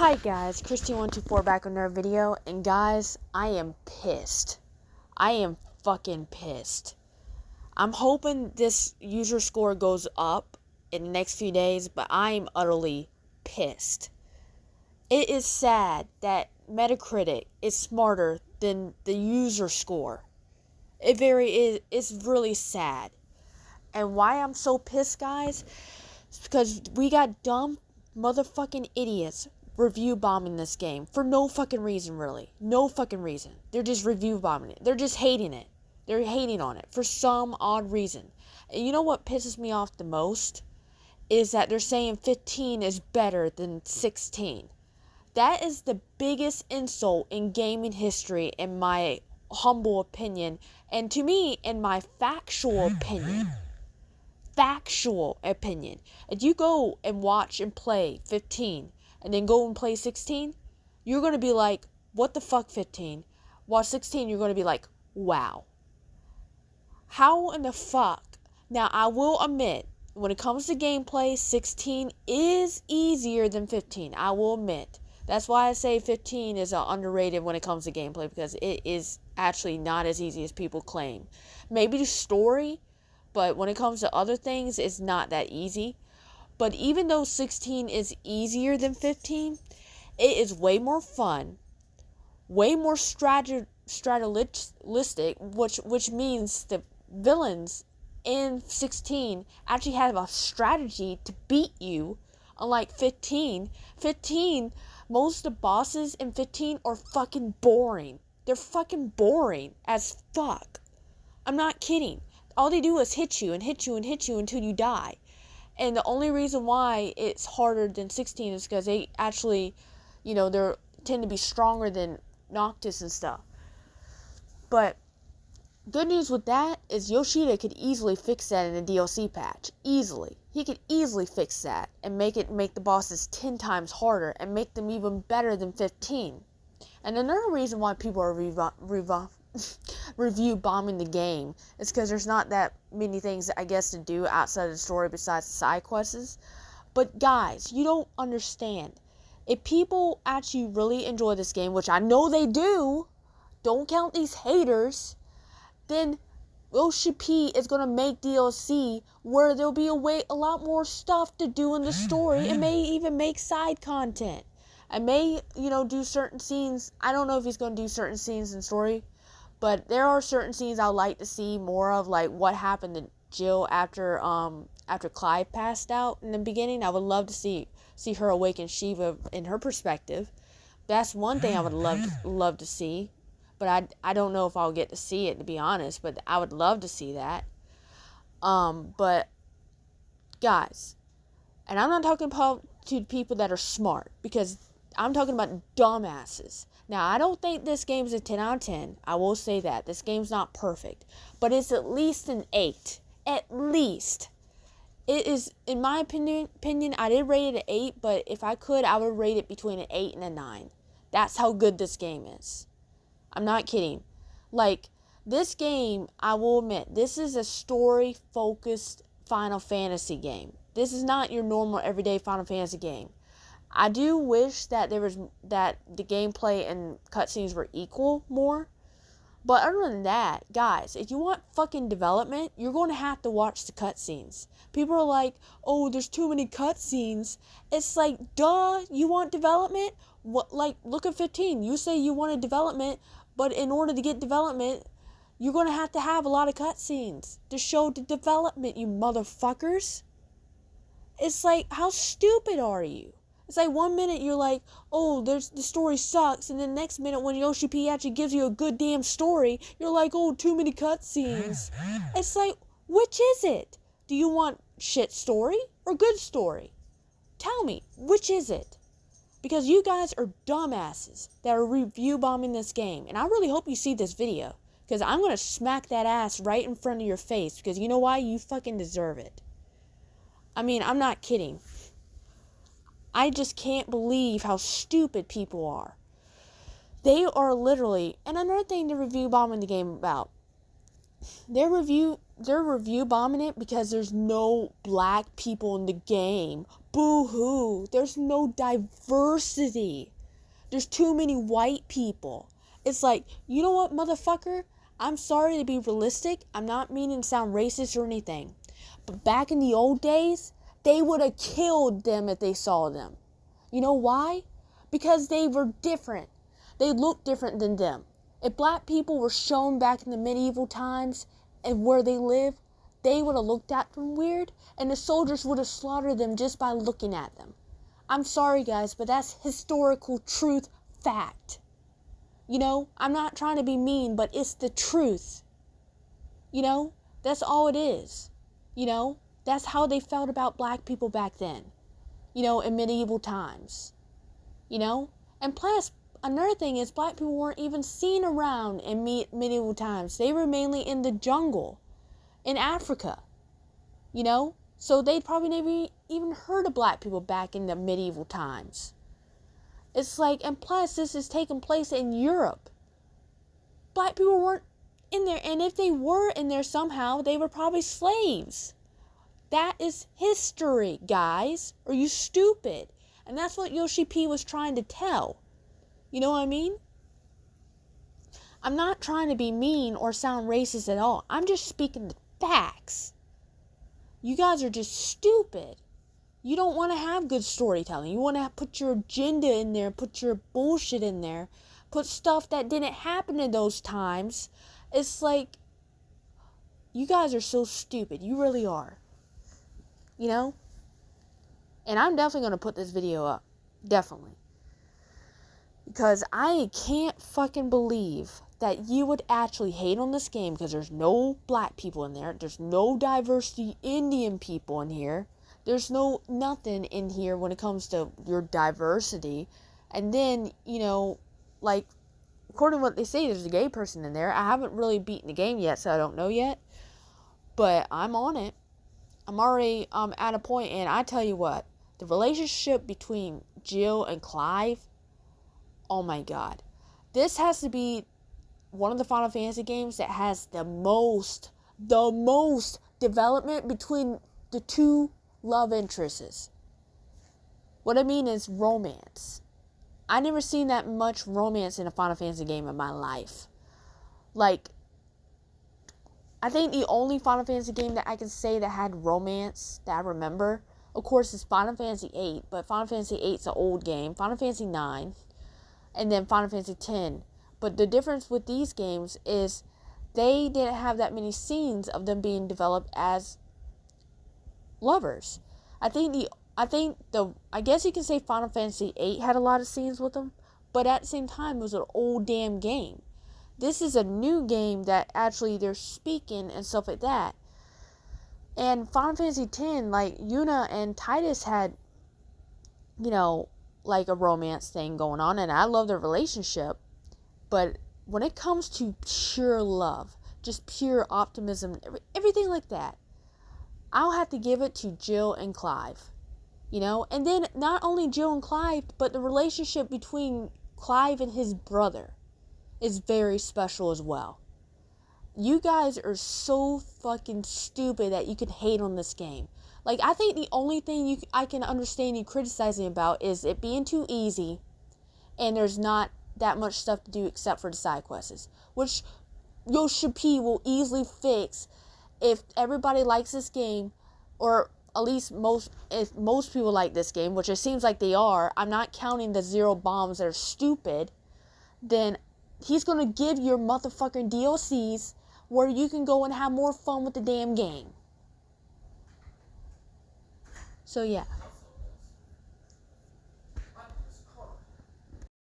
Hi guys, Christy124 back with another video, and guys, I am pissed. I am fucking pissed. I'm hoping this user score goes up in the next few days, but I'm utterly pissed. It is sad that Metacritic is smarter than the user score. It's really sad. And why I'm so pissed, guys, is because we got dumb motherfucking idiots review bombing this game for no fucking reason, really. No fucking reason. They're just review bombing it. They're just hating it. They're hating on it for some odd reason. And you know what pisses me off the most? Is that they're saying 15 is better than 16. That is the biggest insult in gaming history, in my humble opinion. And to me, in my factual opinion. If you go and watch and play 15 and then go and play 16, you're going to be like, what the fuck, 15? Watch 16, you're going to be like, wow. How in the fuck? Now, I will admit, when it comes to gameplay, 16 is easier than 15. I will admit. That's why I say 15 is underrated when it comes to gameplay, because it is actually not as easy as people claim. Maybe the story, but when it comes to other things, it's not that easy. But even though 16 is easier than 15, it is way more fun, way more strategistic, which means the villains in 16 actually have a strategy to beat you, unlike 15. 15, most of the bosses in 15 are fucking boring. They're fucking boring as fuck. I'm not kidding. All they do is hit you and hit you and hit you until you die. And the only reason why it's harder than 16 is because they actually, they tend to be stronger than Noctis and stuff. But good news with that is Yoshida could easily fix that in a DLC patch. Easily. He could easily fix that and make the bosses 10 times harder and make them even better than 15. And another reason why people are review bombing the game is because there's not that many things, I guess, to do outside of the story besides side quests. But guys, you don't understand. If people actually really enjoy this game, which I know they do, don't count these haters, then OCP is going to make DLC where there'll be a lot more stuff to do in the story. It may even make side content. I may, do certain scenes. I don't know if he's going to do certain scenes in story, but there are certain scenes I'd like to see more of, like what happened to Jill after Clive passed out in the beginning. I would love to see her awaken Shiva in her perspective. That's one thing I would love to see, but I don't know if I'll get to see it, to be honest. But I would love to see that. But guys, and I'm not talking about to people that are smart, because I'm talking about dumbasses. Now, I don't think this game's a 10 out of 10. I will say that. This game's not perfect. But it's at least an 8. At least. It is, in my opinion, I did rate it an 8, but if I could, I would rate it between an 8 and a 9. That's how good this game is. I'm not kidding. Like, this game, I will admit, this is a story-focused Final Fantasy game. This is not your normal, everyday Final Fantasy game. I do wish that the gameplay and cutscenes were equal more. But other than that, guys, if you want fucking development, you're going to have to watch the cutscenes. People are like, oh, there's too many cutscenes. It's like, duh, you want development? What, like, look at 15. You say you wanted development, but in order to get development, you're going to have a lot of cutscenes to show the development, you motherfuckers. It's like, how stupid are you? It's like 1 minute you're like, oh, the story sucks, and then next minute when Yoshi P actually gives you a good damn story, you're like, oh, too many cutscenes. It's like, which is it? Do you want shit story or good story? Tell me, which is it? Because you guys are dumbasses that are review bombing this game, and I really hope you see this video, because I'm going to smack that ass right in front of your face, because you know why? You fucking deserve it. I mean, I'm not kidding. I just can't believe how stupid people are. They are literally, and another thing to review bombing the game about, they're review bombing it because there's no black people in the game. boo-hoo. There's no diversity. There's too many white people. It's like, you know what, motherfucker? I'm sorry to be realistic. I'm not meaning to sound racist or anything. But back in the old days, they would have killed them if they saw them. You know why? Because they were different. They looked different than them. If black people were shown back in the medieval times and where they lived, they would have looked at them weird, and the soldiers would have slaughtered them just by looking at them. I'm sorry, guys, but that's historical truth fact. You know, I'm not trying to be mean, but it's the truth. You know, that's all it is. You know, that's how they felt about black people back then. You know, in medieval times. You know, and plus, another thing is black people weren't even seen around in medieval times. They were mainly in the jungle. In Africa, you know? So they'd probably never even heard of black people back in the medieval times. It's like, and plus this is taking place in Europe. Black people weren't in there, and if they were in there somehow, they were probably slaves. That is history, guys. Are you stupid? And that's what Yoshi P was trying to tell. You know what I mean? I'm not trying to be mean or sound racist at all. I'm just speaking the facts. You guys are just stupid. You don't want to have good storytelling. You want to put your agenda in there, put your bullshit in there, put stuff that didn't happen in those times. It's like, you guys are so stupid. You really are. You know? And I'm definitely going to put this video up. Definitely. Because I can't fucking believe that you would actually hate on this game because there's no black people in there. There's no diversity Indian people in here. There's no nothing in here when it comes to your diversity. And then, you know, like, according to what they say, there's a gay person in there. I haven't really beaten the game yet, so I don't know yet. But I'm on it. I'm already at a point, and I tell you what, the relationship between Jill and Clive, oh my god. This has to be one of the Final Fantasy games that has the most development between the two love interests. What I mean is romance. I never seen that much romance in a Final Fantasy game in my life. Like, I think the only Final Fantasy game that I can say that had romance that I remember, of course, is Final Fantasy VIII, but Final Fantasy VIII is an old game. Final Fantasy IX, and then Final Fantasy X. But the difference with these games is they didn't have that many scenes of them being developed as lovers. I guess you can say Final Fantasy VIII had a lot of scenes with them, but at the same time, it was an old damn game. This is a new game that actually they're speaking and stuff like that. And Final Fantasy X, like, Yuna and Titus had, you know, like a romance thing going on, and I love their relationship. But when it comes to pure love, just pure optimism, everything like that, I'll have to give it to Jill and Clive. You know? And then not only Jill and Clive, but the relationship between Clive and his brother is very special as well. You guys are so fucking stupid that you can hate on this game. Like, I think the only thing I can understand you criticizing about is it being too easy, and there's not that much stuff to do except for the side quests, which Yoshi P will easily fix if everybody likes this game, or at least if most people like this game, which it seems like they are. I'm not counting the zero bombs that are stupid. Then he's gonna give your motherfucking DLCs where you can go and have more fun with the damn game. So yeah.